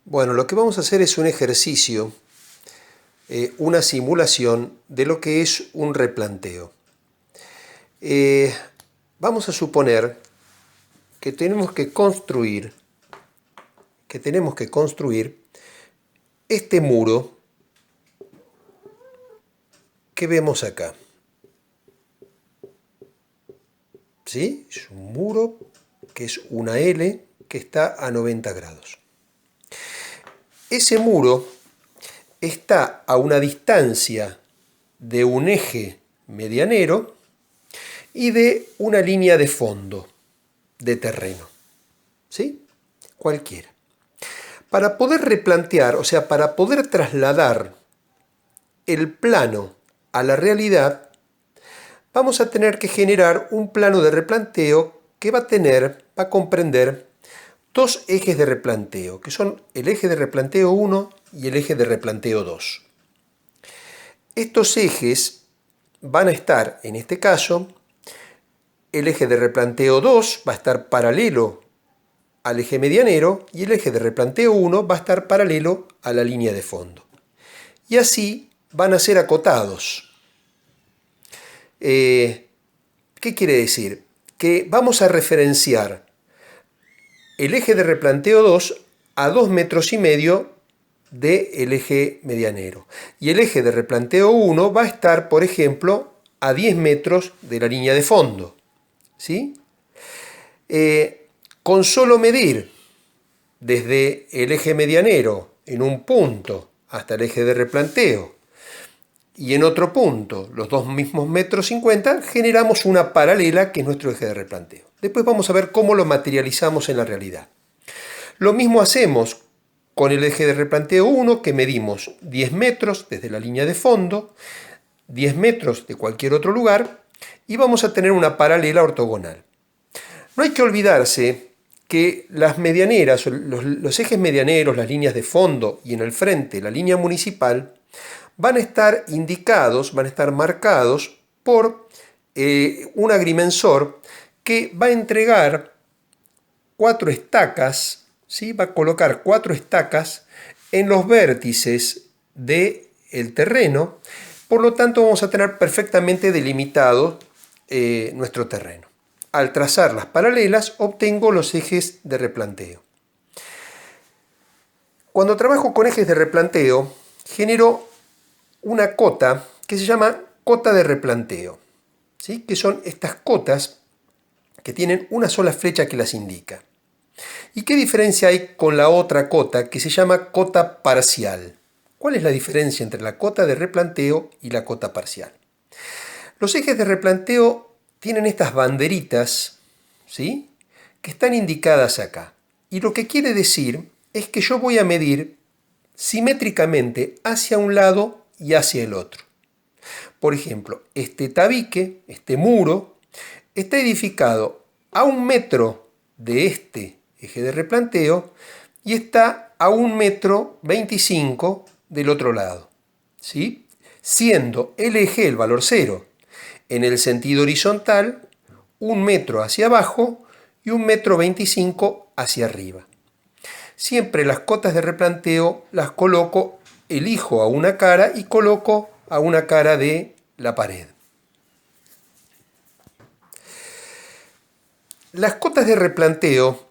Bueno, lo que vamos a hacer es un ejercicio, una simulación de lo que es un replanteo. Vamos a suponer que tenemos que construir este muro que vemos acá. ¿Sí? Es un muro que es una L que está a 90 grados. Ese muro está a una distancia de un eje medianero y de una línea de fondo de terreno. ¿Sí? Cualquiera. Para poder replantear, o sea, para poder trasladar el plano a la realidad, vamos a tener que generar un plano de replanteo que va a comprender dos ejes de replanteo, que son el eje de replanteo 1 y el eje de replanteo 2. Estos ejes van a estar, en este caso, el eje de replanteo 2 va a estar paralelo al eje medianero y el eje de replanteo 1 va a estar paralelo a la línea de fondo. Y así van a ser acotados. ¿Qué quiere decir? Que vamos a referenciar el eje de replanteo 2 a 2,5 metros del eje medianero. Y el eje de replanteo 1 va a estar, por ejemplo, a 10 metros de la línea de fondo. ¿Sí? Con solo medir desde el eje medianero en un punto hasta el eje de replanteo y en otro punto los dos mismos metros 50, generamos una paralela que es nuestro eje de replanteo. Después vamos a ver cómo lo materializamos en la realidad. Lo mismo hacemos con el eje de replanteo 1, que medimos 10 metros desde la línea de fondo, 10 metros de cualquier otro lugar, y vamos a tener una paralela ortogonal. No hay que olvidarse que las medianeras, los ejes medianeros, las líneas de fondo y en el frente la línea municipal, van a estar indicados, van a estar marcados por un agrimensor que va a entregar 4 estacas, ¿sí? Va a colocar 4 estacas en los vértices del terreno, por lo tanto vamos a tener perfectamente delimitado nuestro terreno. Al trazar las paralelas obtengo los ejes de replanteo. Cuando trabajo con ejes de replanteo, genero una cota que se llama cota de replanteo, ¿sí? Que son estas cotas que tienen una sola flecha que las indica. ¿Y qué diferencia hay con la otra cota que se llama cota parcial? ¿Cuál es la diferencia entre la cota de replanteo y la cota parcial? Los ejes de replanteo tienen estas banderitas, ¿sí? Que están indicadas acá. Y lo que quiere decir es que yo voy a medir simétricamente hacia un lado y hacia el otro. Por ejemplo, este tabique, este muro, está edificado a 1 metro de este eje de replanteo y está a 1,25 m del otro lado, ¿sí? Siendo el eje el valor 0. En el sentido horizontal, 1 metro hacia abajo y 1,25 m hacia arriba. Siempre las cotas de replanteo las coloco, elijo a una cara y coloco a una cara de la pared. Las cotas de replanteo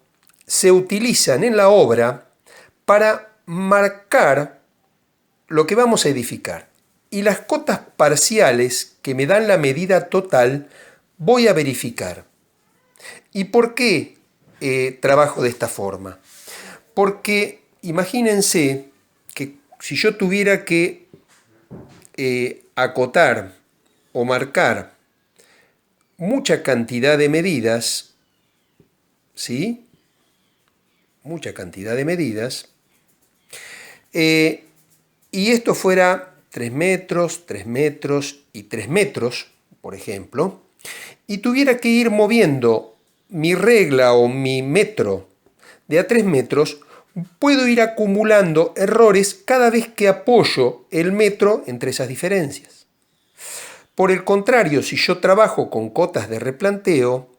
se utilizan en la obra para marcar lo que vamos a edificar. Y las cotas parciales que me dan la medida total voy a verificar. ¿Y por qué trabajo de esta forma? Porque imagínense que si yo tuviera que acotar o marcar mucha cantidad de medidas, ¿sí? Mucha cantidad de medidas, y esto fuera 3 metros, 3 metros y 3 metros, por ejemplo, y tuviera que ir moviendo mi regla o mi metro de a 3 metros, puedo ir acumulando errores cada vez que apoyo el metro entre esas diferencias. Por el contrario, si yo trabajo con cotas de replanteo,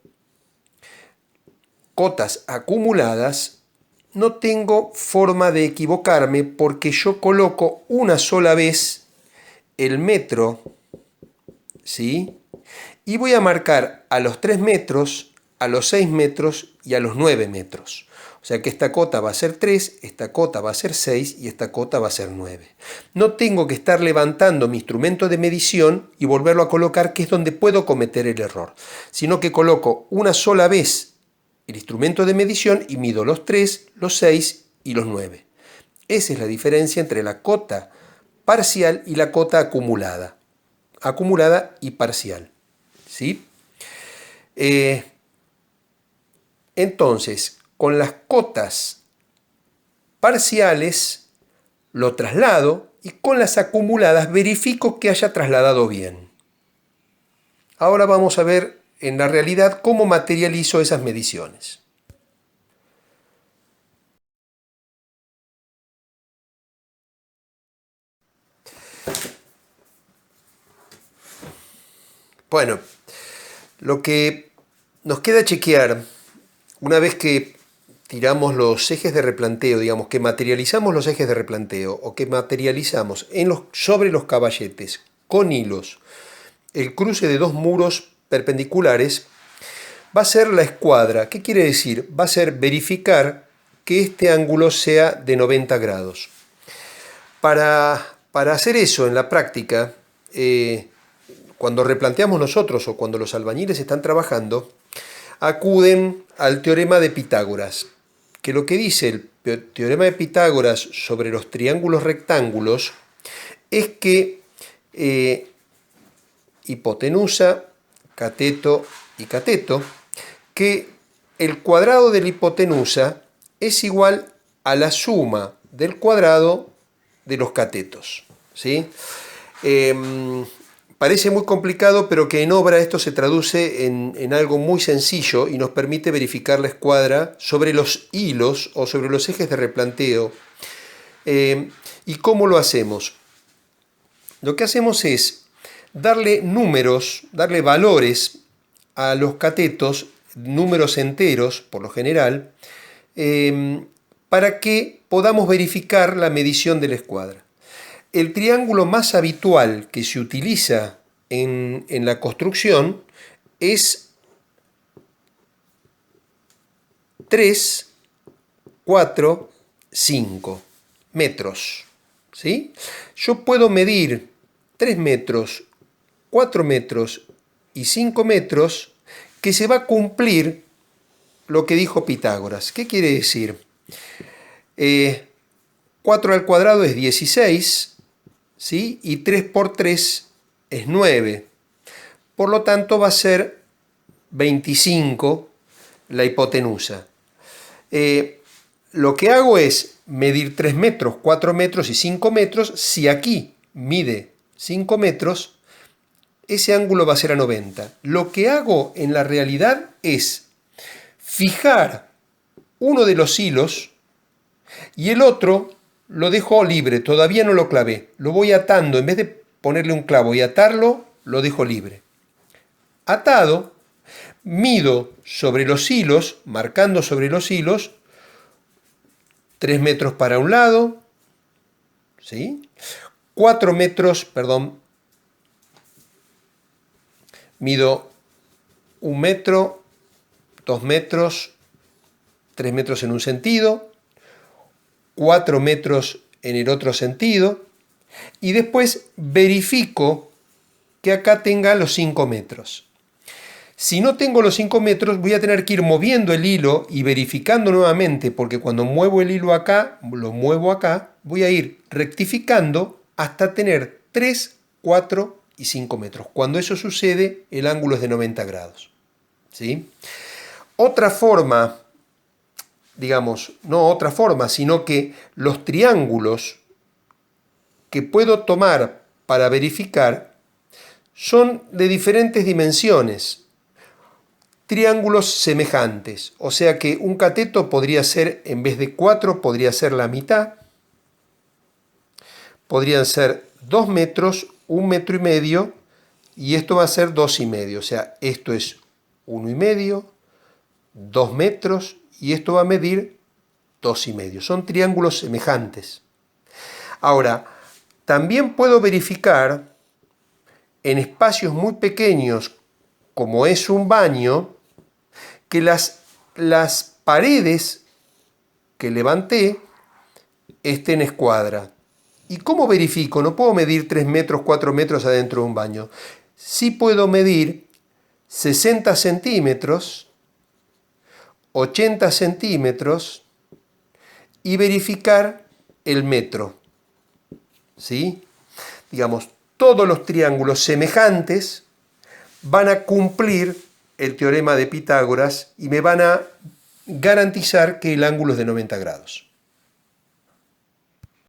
cotas acumuladas, no tengo forma de equivocarme porque yo coloco una sola vez el metro, ¿sí? Y voy a marcar a los 3 metros, a los 6 metros y a los 9 metros. O sea que esta cota va a ser 3, esta cota va a ser 6 y esta cota va a ser 9. No tengo que estar levantando mi instrumento de medición y volverlo a colocar, que es donde puedo cometer el error, sino que coloco una sola vez el instrumento de medición y mido los 3, los 6 y los 9. Esa es la diferencia entre la cota parcial y la cota acumulada. Acumulada y parcial, ¿sí? Entonces, con las cotas parciales lo traslado y con las acumuladas verifico que haya trasladado bien. Ahora vamos a ver en la realidad cómo materializo esas mediciones. Bueno, lo que nos queda chequear una vez que tiramos los ejes de replanteo, digamos que materializamos los ejes de replanteo o que materializamos sobre los caballetes con hilos el cruce de dos muros perpendiculares, va a ser la escuadra. ¿Qué quiere decir? Va a ser verificar que este ángulo sea de 90 grados. Para hacer eso en la práctica, cuando replanteamos nosotros o cuando los albañiles están trabajando, acuden al teorema de Pitágoras, que lo que dice el teorema de Pitágoras sobre los triángulos rectángulos es que hipotenusa, cateto y cateto, que el cuadrado de la hipotenusa es igual a la suma del cuadrado de los catetos, ¿sí? Parece muy complicado, pero que en obra esto se traduce en algo muy sencillo y nos permite verificar la escuadra sobre los hilos o sobre los ejes de replanteo. ¿Y cómo lo hacemos? Lo que hacemos es darle números, darle valores a los catetos, números enteros por lo general, para que podamos verificar la medición de la escuadra. El triángulo más habitual que se utiliza en la construcción es 3, 4, 5 metros, ¿sí? Yo puedo medir 3 metros, 4 metros y 5 metros, que se va a cumplir lo que dijo Pitágoras. ¿Qué quiere decir? 4 al cuadrado es 16, ¿sí? Y 3 por 3 es 9. Por lo tanto va a ser 25 la hipotenusa. Lo que hago es medir 3 metros, 4 metros y 5 metros. Si aquí mide 5 metros, ese ángulo va a ser a 90. Lo que hago en la realidad es fijar uno de los hilos y el otro lo dejo libre, todavía no lo clavé. Lo voy atando, en vez de ponerle un clavo y atarlo, lo dejo libre. Atado, mido sobre los hilos, marcando sobre los hilos, 3 metros para un lado, ¿sí? 4 metros, perdón, mido 1 metro, 2 metros, 3 metros en un sentido, 4 metros en el otro sentido, y después verifico que acá tenga los 5 metros. Si no tengo los 5 metros, voy a tener que ir moviendo el hilo y verificando nuevamente, porque cuando muevo el hilo acá, lo muevo acá, voy a ir rectificando hasta tener 3, 4 y 5 metros. Cuando eso sucede, el ángulo es de 90 grados. ¿Sí? Otra forma, digamos, no otra forma, sino que los triángulos que puedo tomar para verificar son de diferentes dimensiones. Triángulos semejantes, o sea que un cateto podría ser, en vez de 4, podría ser la mitad, podrían ser 2 metros, 1 metro y medio, y esto va a ser 2 y medio, o sea, esto es 1 y medio, 2 metros, y esto va a medir 2,5. Son triángulos semejantes. Ahora, también puedo verificar en espacios muy pequeños, como es un baño, que las paredes que levanté estén en escuadra. ¿Y cómo verifico? No puedo medir 3 metros, 4 metros adentro de un baño. Sí puedo medir 60 centímetros, 80 centímetros y verificar el metro. ¿Sí? Digamos, todos los triángulos semejantes van a cumplir el teorema de Pitágoras y me van a garantizar que el ángulo es de 90 grados.